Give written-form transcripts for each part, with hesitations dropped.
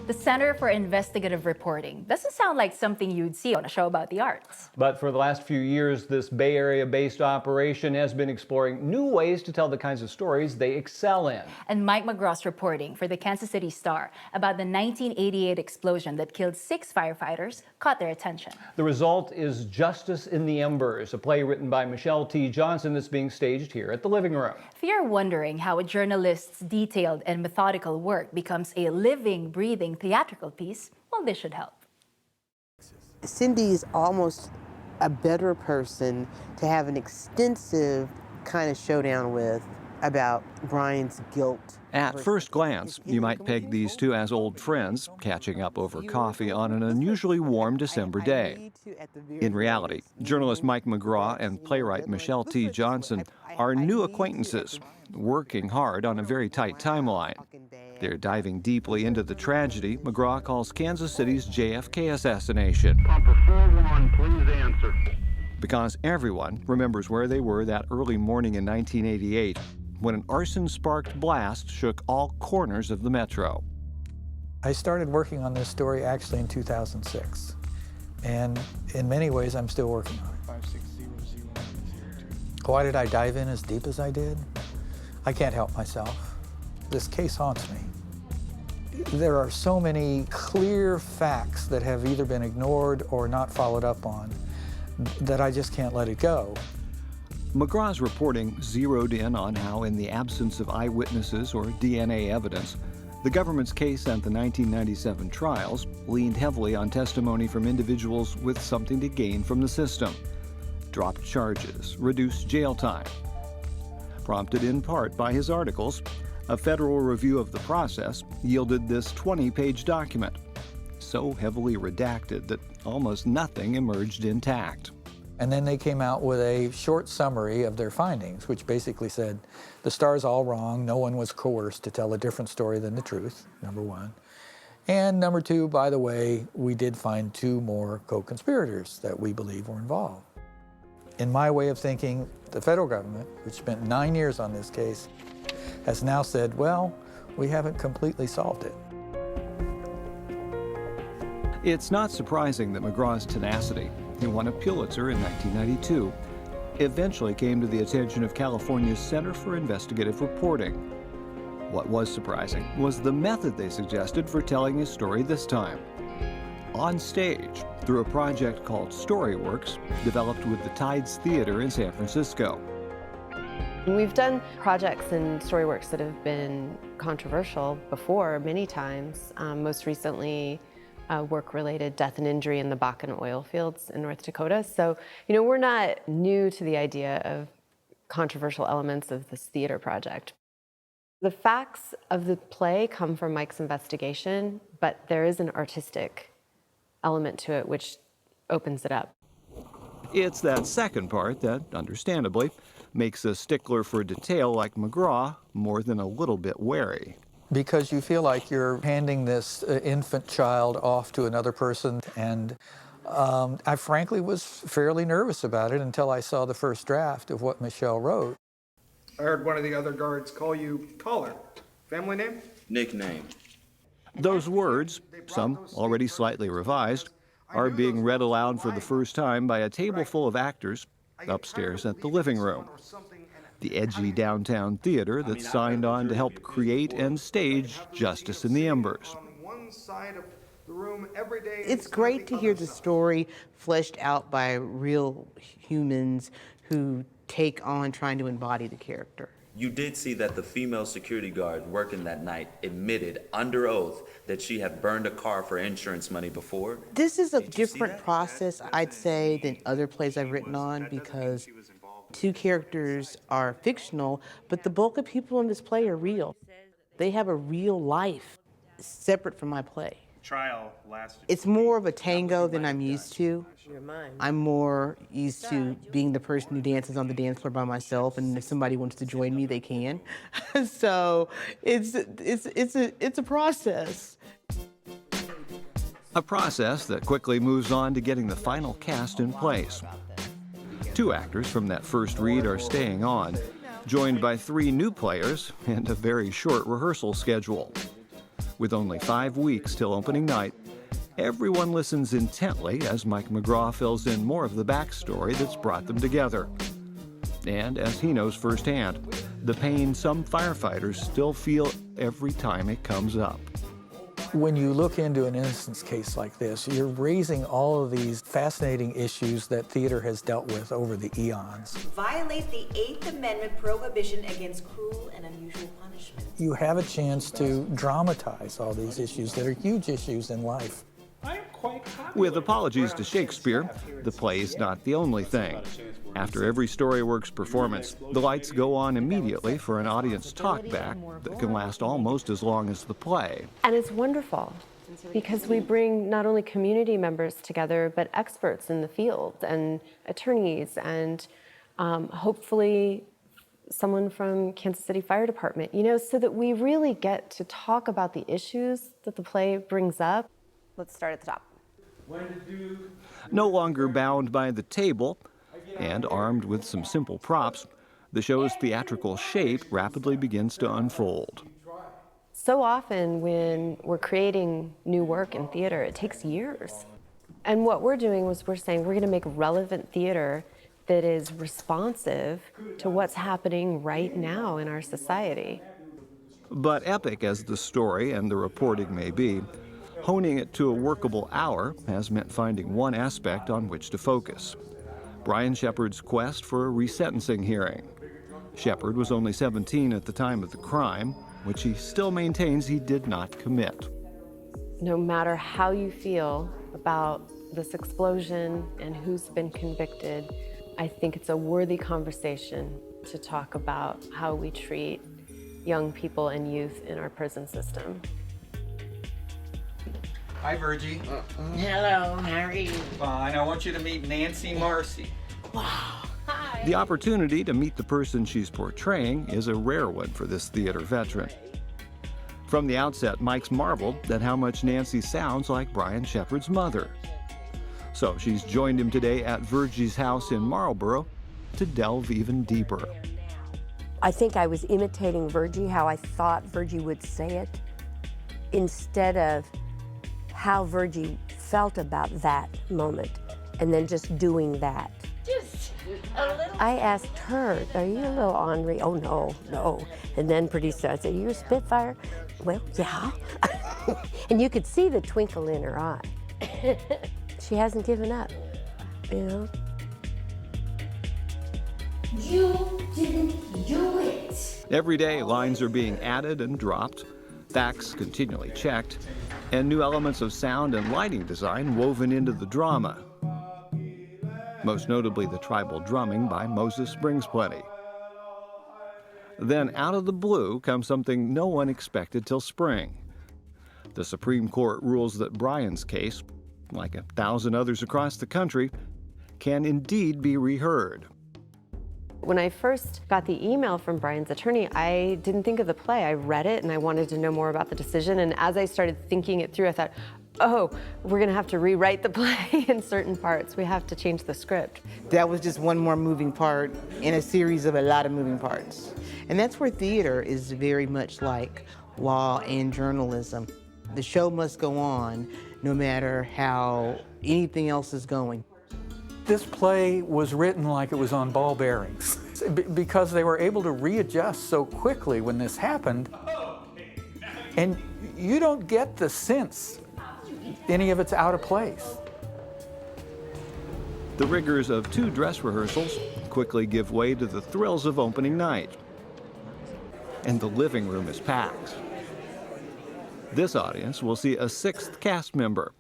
The Center for Investigative Reporting doesn't sound like something you'd see on a show about the arts. But for the last few years, this Bay Area-based operation has been exploring new ways to tell the kinds of stories they excel in. And Mike McGraw's reporting for the Kansas City Star about the 1988 explosion that killed 6 firefighters caught their attention. The result is Justice in the Embers, a play written by Michelle T. Johnson that's being staged here at the Living Room. If you're wondering how a journalist's detailed and methodical work becomes a living, breathing theatrical piece, well, this should help. Cindy is almost a better person to have an extensive kind of showdown with about Brian's guilt. At first glance, you might peg these two as old friends, catching up over coffee on an unusually warm December day. In reality, journalist Mike McGraw and playwright Michelle T. Johnson are new acquaintances, working hard on a very tight timeline. They're diving deeply into the tragedy McGraw calls Kansas City's JFK assassination. Pumper 41, please answer. Because everyone remembers where they were that early morning in 1988 when an arson-sparked blast shook all corners of the metro. I started working on this story actually in 2006, and in many ways I'm still working on it. Why did I dive in as deep as I did? I can't help myself. This case haunts me. There are so many clear facts that have either been ignored or not followed up on that I just can't let it go. McGraw's reporting zeroed in on how, in the absence of eyewitnesses or DNA evidence, the government's case and the 1997 trials leaned heavily on testimony from individuals with something to gain from the system. Dropped charges, reduced jail time. Prompted in part by his articles, a federal review of the process yielded this 20-page document, so heavily redacted that almost nothing emerged intact. And then they came out with a short summary of their findings, which basically said, the Star's all wrong, no one was coerced to tell a different story than the truth, number one. And number two, by the way, we did find 2 more co-conspirators that we believe were involved. In my way of thinking, the federal government, which spent 9 years on this case, has now said, well, we haven't completely solved it. It's not surprising that McGraw's tenacity, who won a Pulitzer in 1992, eventually came to the attention of California's Center for Investigative Reporting. What was surprising was the method they suggested for telling his story this time. On stage, through a project called Storyworks, developed with the Tides Theater in San Francisco. We've done projects in Storyworks that have been controversial before many times, most recently work-related death and injury in the Bakken oil fields in North Dakota. So, we're not new to the idea of controversial elements of this theater project. The facts of the play come from Mike's investigation, but there is an artistic element to it which opens it up. It's that second part that, understandably, makes a stickler for detail like McGraw more than a little bit wary. Because you feel like you're handing this infant child off to another person, and I frankly was fairly nervous about it until I saw the first draft of what Michelle wrote. I heard one of the other guards call you Caller. Family name? Nickname. Those words, some already slightly revised, are being read aloud for the first time by a table full of actors upstairs at the Living Room, the edgy downtown theater that signed on to help create and stage Justice in the Embers. It's great to hear the story fleshed out by real humans who take on trying to embody the character. You did see that the female security guard working that night admitted under oath that she had burned a car for insurance money before. This is a different process, I'd say, than other plays I've written on, because 2 characters are fictional, but the bulk of people in this play are real. They have a real life separate from my play. Trial lasted. It's more of a tango than I'm used to. I'm more used to being the person who dances on the dance floor by myself, and if somebody wants to join me, they can. So it's a process. A process that quickly moves on to getting the final cast in place. 2 actors from that first read are staying on, joined by 3 new players and a very short rehearsal schedule. With only 5 weeks till opening night, everyone listens intently as Mike McGraw fills in more of the backstory that's brought them together. And as he knows firsthand, the pain some firefighters still feel every time it comes up. When you look into an innocence case like this, you're raising all of these fascinating issues that theater has dealt with over the eons. Violate the 8th Amendment prohibition against cruel and unusual punishment. You have a chance to dramatize all these issues that are huge issues in life. With apologies to Shakespeare, the play is not the only thing. After every Storyworks performance, the lights go on immediately for an audience talkback that can last almost as long as the play. And it's wonderful because we bring not only community members together, but experts in the field and attorneys and hopefully someone from Kansas City Fire Department, so that we really get to talk about the issues that the play brings up. Let's start at the top. No longer bound by the table and armed with some simple props, the show's theatrical shape rapidly begins to unfold. So often when we're creating new work in theater, it takes years. And what we're doing was we're saying we're going to make relevant theater that is responsive to what's happening right now in our society. But epic as the story and the reporting may be, honing it to a workable hour has meant finding one aspect on which to focus: Brian Shepard's quest for a resentencing hearing. Shepard was only 17 at the time of the crime, which he still maintains he did not commit. No matter how you feel about this explosion and who's been convicted, I think it's a worthy conversation to talk about how we treat young people and youth in our prison system. Hi, Virgie. Hello, how are you? Fine. I want you to meet Nancy Marcy. Wow. Hi. The opportunity to meet the person she's portraying is a rare one for this theater veteran. From the outset, Mike's marveled at how much Nancy sounds like Brian Shepard's mother. So she's joined him today at Virgie's house in Marlboro to delve even deeper. I think I was imitating Virgie, how I thought Virgie would say it, instead of how Virgie felt about that moment, and then just doing that. Just a little. I asked her, are you a little ornery? Oh, no. And then pretty soon I said, you're a Spitfire? Well, yeah. And you could see the twinkle in her eye. She hasn't given up, You didn't do it. Every day, lines are being added and dropped, facts continually checked, and new elements of sound and lighting design woven into the drama. Most notably the tribal drumming by Moses Brings Plenty. Then out of the blue comes something no one expected till spring. The Supreme Court rules that Brian's case, like 1,000 others across the country, can indeed be reheard. When I first got the email from Brian's attorney, I didn't think of the play. I read it and I wanted to know more about the decision. And as I started thinking it through, I thought, oh, we're going to have to rewrite the play in certain parts. We have to change the script. That was just one more moving part in a series of a lot of moving parts. And that's where theater is very much like law and journalism. The show must go on no matter how anything else is going. This play was written like it was on ball bearings because they were able to readjust so quickly when this happened. And you don't get the sense any of it's out of place. The rigors of 2 dress rehearsals quickly give way to the thrills of opening night. And the living room is packed. This audience will see a 6th cast member,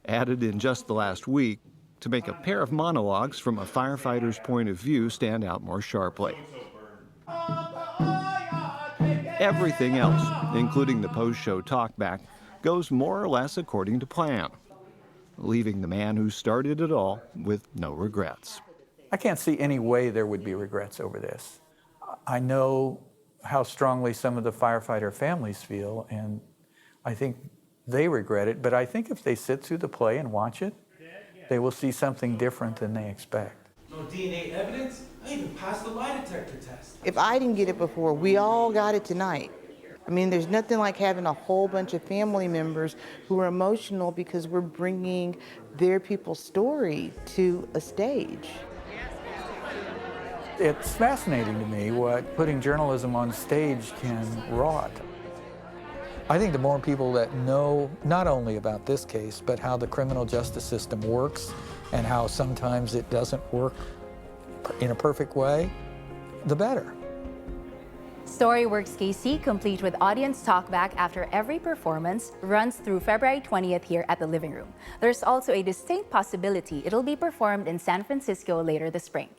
added in just the last week, to make a pair of monologues from a firefighter's point of view stand out more sharply. Everything else, including the post-show talkback, goes more or less according to plan, leaving the man who started it all with no regrets. I can't see any way there would be regrets over this. I know how strongly some of the firefighter families feel, and I think they regret it, but I think if they sit through the play and watch it, they will see something different than they expect. No DNA evidence? I even passed the lie detector test. If I didn't get it before, we all got it tonight. I mean, there's nothing like having a whole bunch of family members who are emotional because we're bringing their people's story to a stage. It's fascinating to me what putting journalism on stage can wrought. I think the more people that know not only about this case, but how the criminal justice system works and how sometimes it doesn't work in a perfect way, the better. Storyworks KC, complete with audience talkback after every performance, runs through February 20th here at the Living Room. There's also a distinct possibility it'll be performed in San Francisco later this spring.